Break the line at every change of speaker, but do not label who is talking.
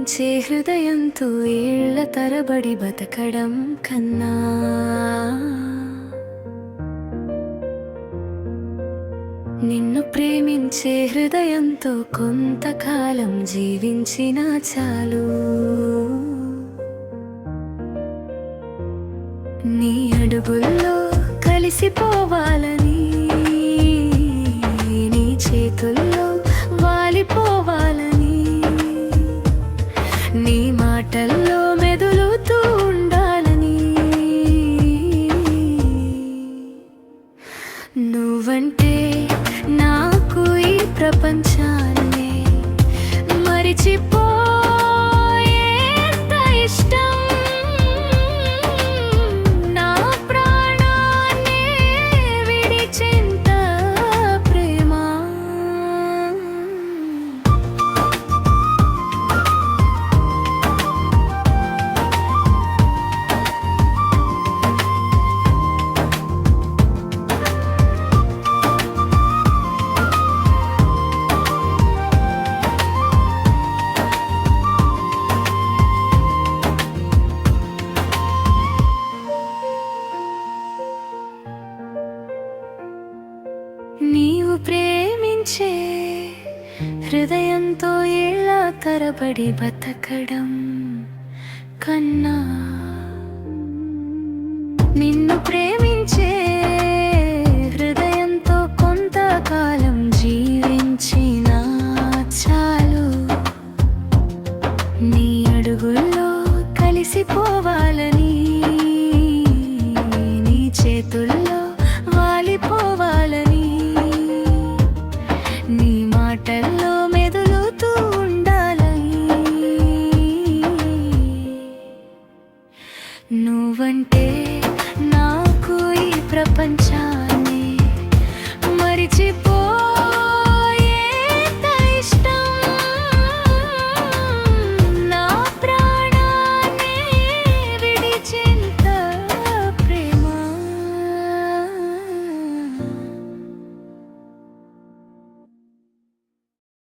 ప్రేమించే హృదయంతో ఏళ్ల తరబడి బతకడం కన్నా నిన్ను ప్రేమించే హృదయంతో కొంతకాలం జీవించినా చాలు. నీ అడుగుల్లో కలిసిపోవాలని, నీ చేతుల్లో వాలిపోవాలని, నీ మాటల్లో మెదులుతూ ఉండాలని, నువ్వంటే నాకు ఈ ప్రపంచాన్నే మరిచిపోయేంత ఇష్టం. నా ప్రాణాన్నే విడిచేంత ప్రేమ. నీవు ప్రేమించే హృదయంతో ఏళ్ల తరబడి బతకడం కన్నా నిన్ను ప్రేమించే హృదయంతో కొంతకాలం జీవించినా చాలు. నీ అడుగుల్లో కలిసిపోవాలని, నీ చేతుల్లో వాలిపోవాలని, నీ మాటల్లో మెదులుతూ ఉండాలని, నువ్వంటే